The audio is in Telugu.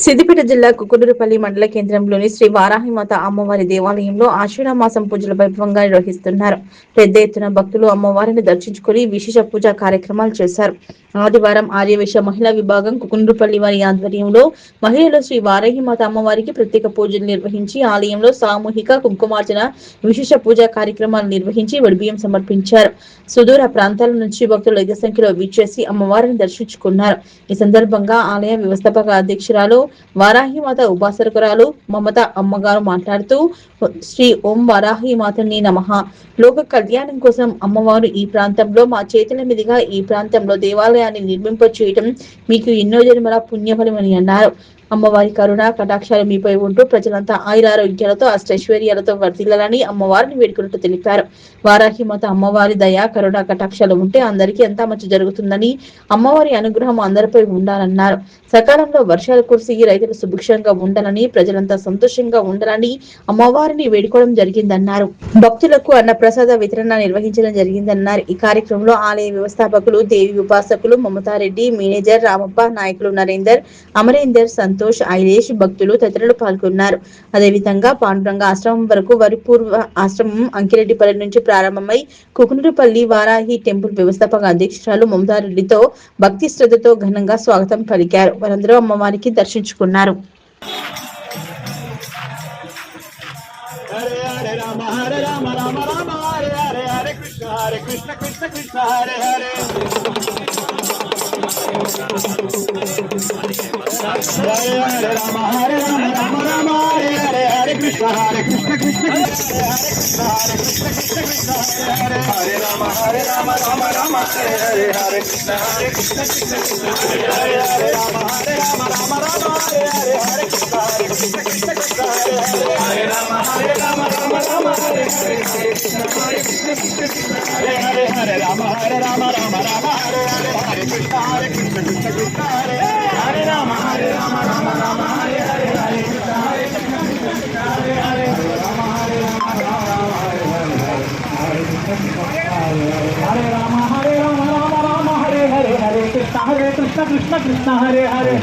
సిద్దిపేట జిల్లా కుకునూరుపల్లి మండల కేంద్రంలోని శ్రీ వారాహిమాత అమ్మవారి దేవాలయంలో ఆషాఢ మాసం పూజలు వైభవంగా నిర్వహిస్తున్నారు. పెద్ద ఎత్తున భక్తులు అమ్మవారిని దర్శించుకుని విశేష పూజా కార్యక్రమాలు చేశారు. ఆదివారం ఆర్యవేశ మహిళా విభాగం కుకునూరుపల్లి వారి ఆధ్వర్యంలో మహిళలు శ్రీ వారాహిమాత అమ్మవారికి ప్రత్యేక పూజలు నిర్వహించి ఆలయంలో సామూహిక కుంకుమార్చన విశేష పూజా కార్యక్రమాలు నిర్వహించి వడిబియ్యం సమర్పించారు. సుదూర ప్రాంతాల నుంచి భక్తులు అధిక సంఖ్యలో విచ్చేసి అమ్మవారిని దర్శించుకున్నారు. ఈ సందర్భంగా ఆలయ వ్యవస్థాపక అధ్యక్షురాలు వారాహిమాత ఉపాసకురాలు మమత అమ్మగారు మాట్లాడుతూ, శ్రీ ఓం వారాహిమాతని నమః. లోక కళ్యాణం కోసం అమ్మవారు ఈ ప్రాంతంలో మా చేతుల మీదుగా ఈ ప్రాంతంలో దేవాలయాన్ని నిర్మింప చేయటం మీకు ఎన్నో జన్మల పుణ్యఫలమని అన్నారు. అమ్మవారి కరుణ కటాక్షాలు మీపై ఉంటూ ప్రజలంతా ఆయురారోగ్యాలతో అష్టైశ్వర్యాలతో వర్ధిల్లాలని అమ్మవారిని వేడుకున్నట్టు తెలిపారు. వారాహిమాత అమ్మవారి దయ కరుణ కటాక్షాలు ఉంటే అందరికీ ఎంతో మంచి జరుగుతుందని, అమ్మవారి అనుగ్రహం అందరిపై ఉండాలన్నారు. సకాలంలో వర్షాలు కురిసి రైతులు సుభిక్షంగా ఉండాలని, ప్రజలంతా సంతోషంగా ఉండాలని అమ్మవారిని వేడుకోవడం జరిగిందన్నారు. భక్తులకు అన్న ప్రసాద వితరణ నిర్వహించడం జరిగిందన్నారు. ఈ కార్యక్రమంలో ఆలయ వ్యవస్థాపకులు, దేవి ఉపాసకులు మమతారెడ్డి, మేనేజర్ రామప్ప, నాయకులు నరేందర్, అమరేందర్, సంతోష్, ఐలేష్, భక్తులు తదితరులు పాల్గొన్నారు. అదేవిధంగా పాండురంగ ఆశ్రమం వరకు వారి పూర్వ ఆశ్రమం అంకిరెడ్డిపల్లి నుంచి ప్రారంభమై కుకునూరుపల్లి వారాహి టెంపుల్ వ్యవస్థాపక అధ్యక్షురాలు మమతారెడ్డితో భక్తి శ్రద్ధతో ఘనంగా స్వాగతం పలికారు. వారందరూ అమ్మవారికి దర్శించుకున్నారు. హరే హరే రామ హరే రామ రామ రామ హరే హరే హరే కృష్ణ కృష్ణ కృష్ణ హరే హరే హరే హరే రామ హరే రామ రామ రామ హరే హరే హరే కృష్ణ కృష్ణ కృష్ణ హరే కృష్ణ కృష్ణ కృష్ణ హరే హరే రామ రామ రామ హరే హరే హరే కృష్ణ కృష్ణ కృష్ణ హరే హరే రామ రామ రామ హరే హరే హరే కృష్ణ కృష్ణ కృష్ణ హరే హరే రామ రామ రామ హరే హరే కృష్ణ కృష్ణ కృష్ణ హరే హరే రామ రామ రామ హరే హరే కృష్ణ కృష్ణ కృష్ణ హరే హరే రామ రామ రామ హరే హరే హరే కృష్ణ కృష్ణ హరే హరే రామ హరే రామ రామ రామ హరే హరే హరే కృష్ణ కృష్ణ కృష్ణ హరే హరే